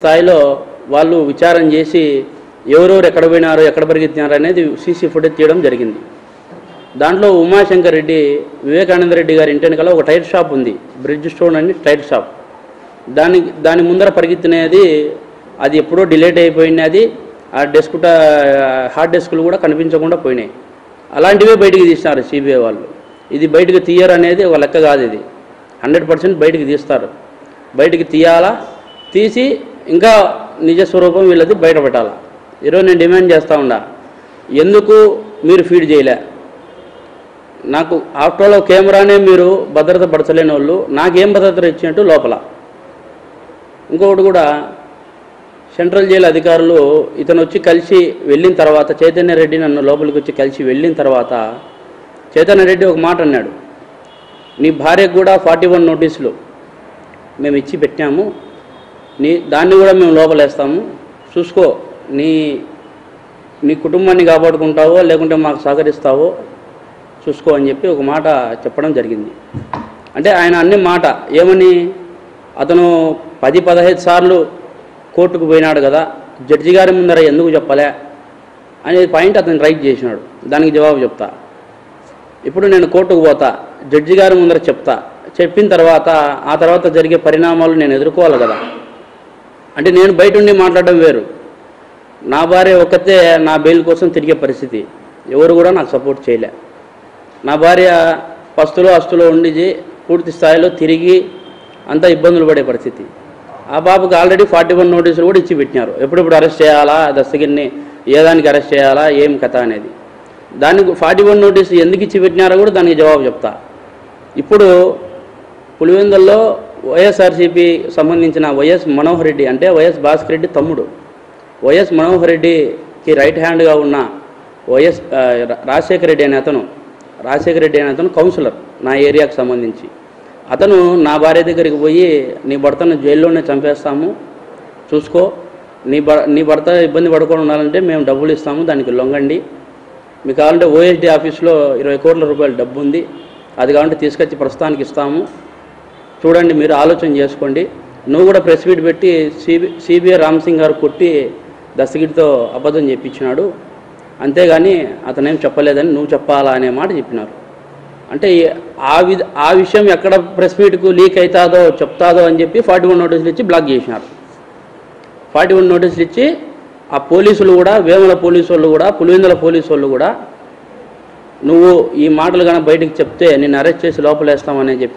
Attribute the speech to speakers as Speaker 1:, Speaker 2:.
Speaker 1: స్థాయిలో వాళ్ళు విచారణ చేసి ఎవరెవరు ఎక్కడ పోయినారో ఎక్కడ పరిగెత్తినారో అనేది సీసీ ఫుటేజ్ తీయడం జరిగింది. దాంట్లో ఉమాశంకర్ రెడ్డి వివేకానంద రెడ్డి గారి ఇంటి వెనకాల ఒక టైర్ షాప్ ఉంది, బ్రిడ్జ్ స్టోన్ అని టైర్ షాప్. దాని ముందర పరిగెత్తినది అది ఎప్పుడో డిలేట్ అయిపోయినది. ఆ హార్డ్ డిస్కులు కూడా కనిపించకుండా పోయినాయి. అలాంటివే బయటికి తీసినారు సిబిఐ వాళ్ళు. ఇది బయటకు తీయరు అనేది ఒక లెక్క కాదు, ఇది 100% బయటికి తీస్తారు. బయటికి తీయాలా, తీసి ఇంకా నిజ స్వరూపం వీళ్ళది బయట పెట్టాలా. ఈరోజు నేను డిమాండ్ చేస్తూ ఉండా, ఎందుకు మీరు ఫీడ్ చేయలే? నాకు ఆఫ్టర్ ఆల్ కెమెరానే మీరు భద్రత పరచలేని వాళ్ళు నాకేం భద్రత ఇచ్చినట్టు లోపల. ఇంకొకటి కూడా, సెంట్రల్ జైలు అధికారులు ఇతను వచ్చి కలిసి వెళ్ళిన తర్వాత, చైతన్య రెడ్డి నన్ను లోపలికి వచ్చి కలిసి వెళ్ళిన తర్వాత చైతన్య రెడ్డి ఒక మాట అన్నాడు, నీ భార్యకు కూడా 41 నోటీసులు మేము ఇచ్చి పెట్టాము, దాన్ని కూడా మేము లోపలేస్తాము, చూసుకో, నీ కుటుంబాన్ని కాపాడుకుంటావో లేకుంటే మాకు సహకరిస్తావో చూసుకో అని చెప్పి ఒక మాట చెప్పడం జరిగింది. అంటే ఆయన అన్ని మాట ఏమని, అతను 10-15 సార్లు కోర్టుకు పోయినాడు కదా, జడ్జి గారి ముందర ఎందుకు చెప్పలే అనే పాయింట్ అతను రైట్ చేసినాడు. దానికి జవాబు చెప్తా. ఇప్పుడు నేను కోర్టుకు పోతా, జడ్జి గారి ముందర చెప్తా, చెప్పిన తర్వాత ఆ తర్వాత జరిగే పరిణామాలు నేను ఎదుర్కోవాలి కదా. అంటే నేను బయట ఉండి మాట్లాడడం వేరు, నా భార్య ఒక్కతే నా బెయిల్ కోసం తిరిగే పరిస్థితి, ఎవరు కూడా నాకు సపోర్ట్ చేయలే. నా భార్య పస్తులో అస్తులో ఉండి పూర్తి స్థాయిలో తిరిగి అంతా ఇబ్బందులు పడే పరిస్థితి. ఆ బాబుకి ఆల్రెడీ 41 నోటీసులు కూడా ఇచ్చి పెట్టినారు. ఎప్పుడెప్పుడు అరెస్ట్ చేయాలా, దస్తగిరిని ఏ దానికి అరెస్ట్ చేయాలా, ఏం కథ అనేది. దానికి 41 నోటీసులు ఎందుకు ఇచ్చి పెట్టినారో కూడా దానికి జవాబు చెప్తా. ఇప్పుడు పులివెందుల్లో వైఎస్ఆర్సీపీ సంబంధించిన వైఎస్ మనోహర్ రెడ్డి, అంటే వైఎస్ భాస్కర్ రెడ్డి తమ్ముడు, వైఎస్ మనోహర్ రెడ్డికి రైట్ హ్యాండ్గా ఉన్న రాజశేఖర రెడ్డి అనే అతను కౌన్సిలర్ నా ఏరియాకు సంబంధించి. అతను నా భార్య దగ్గరికి పోయి, నీ భర్తను జైల్లోనే చంపేస్తాము, చూసుకో, నీ భర్త ఇబ్బంది పడుకొని ఉండాలంటే మేము డబ్బులు ఇస్తాము, దానికి లొంగండి, మీకు కావాలంటే ఓఎస్డీ ఆఫీస్లో 20 కోట్ల రూపాయల డబ్బు ఉంది, అది కావాలంటే తీసుకొచ్చి ప్రస్తుతానికి ఇస్తాము, చూడండి, మీరు ఆలోచన చేసుకోండి. నువ్వు కూడా ప్రెస్ మీట్ పెట్టి సిబిఐ రామ్సింగ్ గారు కొట్టి దస్తగిరితో అబద్ధం చెప్పించినాడు, అంతేగాని అతనేం చెప్పలేదని నువ్వు చెప్పాలా అనే మాట చెప్పినారు. అంటే ఆ విషయం ఎక్కడ ప్రెస్ మీట్కు లీక్ అవుతాదో చెప్తాదో అని చెప్పి 41 నోటీసులు ఇచ్చి బ్లాక్ చేసినారు. 41 నోటీసులు ఇచ్చి ఆ పోలీసులు కూడా, వేముల పోలీసు వాళ్ళు కూడా, పులివెందుల పోలీసు వాళ్ళు కూడా, నువ్వు ఈ మాటలు కానీ బయటికి చెప్తే నిన్ను అరెస్ట్ చేసి లోపలేస్తామని చెప్పిన